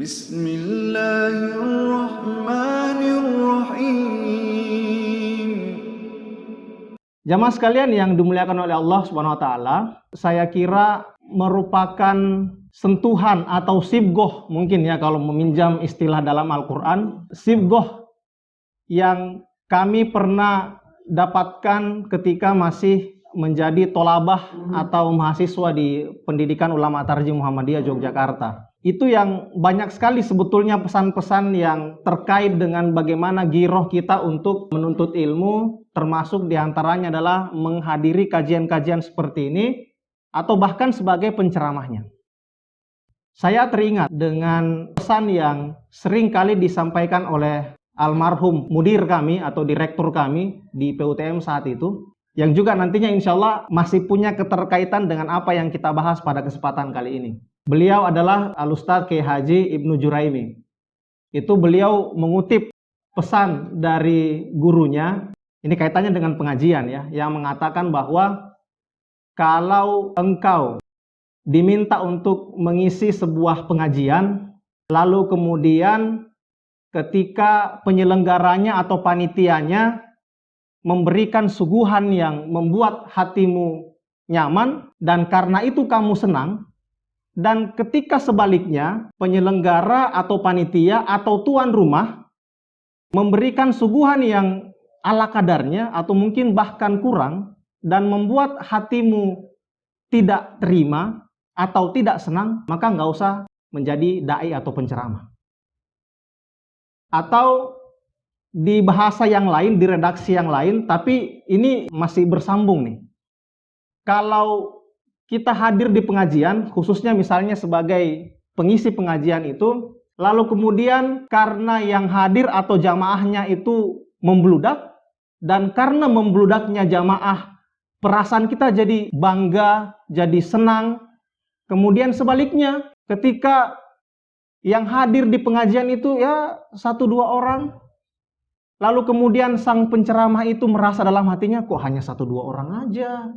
Bismillahirrahmanirrahim. Jamaah sekalian yang dimuliakan oleh Allah Subhanahu wa taala, saya kira merupakan sentuhan atau sibgoh mungkin ya kalau meminjam istilah dalam Al-Qur'an, sibgoh yang kami pernah dapatkan ketika masih menjadi tolabah atau mahasiswa di Pendidikan Ulama Tarjih Muhammadiyah Yogyakarta. Itu yang banyak sekali sebetulnya pesan-pesan yang terkait dengan bagaimana giroh kita untuk menuntut ilmu, termasuk diantaranya adalah menghadiri kajian-kajian seperti ini, atau bahkan sebagai penceramahnya. Saya teringat dengan pesan yang sering kali disampaikan oleh almarhum mudir kami atau direktur kami di PUTM saat itu, yang juga nantinya insya Allah masih punya keterkaitan dengan apa yang kita bahas pada kesempatan kali ini. Beliau adalah Al-Ustadz Kiai Haji Ibnu Juraimi. Itu beliau mengutip pesan dari gurunya, ini kaitannya dengan pengajian ya, yang mengatakan bahwa kalau engkau diminta untuk mengisi sebuah pengajian, lalu kemudian ketika penyelenggaranya atau panitianya memberikan suguhan yang membuat hatimu nyaman, dan karena itu kamu senang, dan ketika sebaliknya penyelenggara atau panitia atau tuan rumah memberikan suguhan yang ala kadarnya atau mungkin bahkan kurang dan membuat hatimu tidak terima atau tidak senang, maka nggak usah menjadi dai atau penceramah. Atau di bahasa yang lain, di redaksi yang lain, tapi ini masih bersambung nih. Kalau kita hadir di pengajian, khususnya misalnya sebagai pengisi pengajian itu, lalu kemudian karena yang hadir atau jamaahnya itu membludak, dan karena membludaknya jamaah, perasaan kita jadi bangga, jadi senang. Kemudian sebaliknya, ketika yang hadir di pengajian itu ya 1-2 orang, lalu kemudian sang penceramah itu merasa dalam hatinya, kok hanya 1-2 orang aja?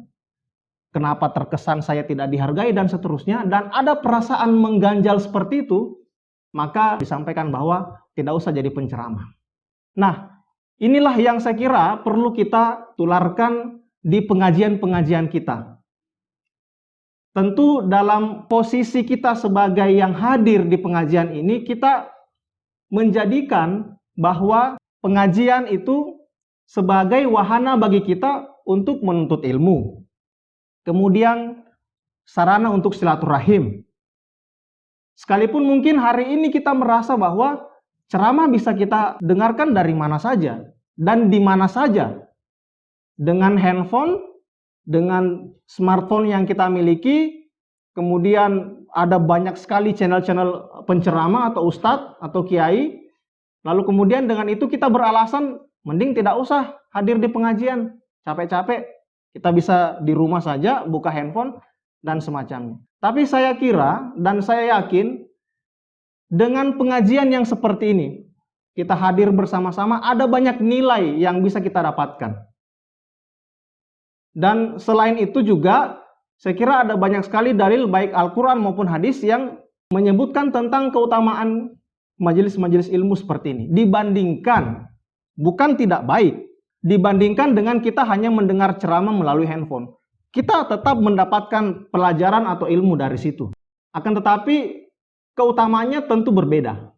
Kenapa terkesan saya tidak dihargai dan seterusnya, dan ada perasaan mengganjal seperti itu, maka disampaikan bahwa tidak usah jadi penceramah. Nah, inilah yang saya kira perlu kita tularkan di pengajian-pengajian kita. Tentu dalam posisi kita sebagai yang hadir di pengajian ini, kita menjadikan bahwa pengajian itu sebagai wahana bagi kita untuk menuntut ilmu. Kemudian sarana untuk silaturahim. Sekalipun mungkin hari ini kita merasa bahwa ceramah bisa kita dengarkan dari mana saja dan di mana saja. Dengan handphone, dengan smartphone yang kita miliki, kemudian ada banyak sekali channel-channel penceramah atau ustadz atau kiai. Lalu kemudian dengan itu kita beralasan, mending tidak usah hadir di pengajian, capek-capek. Kita bisa di rumah saja, buka handphone, dan semacamnya. Tapi saya kira, dan saya yakin, dengan pengajian yang seperti ini, kita hadir bersama-sama, ada banyak nilai yang bisa kita dapatkan. Dan selain itu juga, saya kira ada banyak sekali dalil baik Al-Quran maupun hadis yang menyebutkan tentang keutamaan majelis-majelis ilmu seperti ini. Dibandingkan, bukan tidak baik, dibandingkan dengan kita hanya mendengar ceramah melalui handphone. Kita tetap mendapatkan pelajaran atau ilmu dari situ. Akan tetapi keutamaannya tentu berbeda.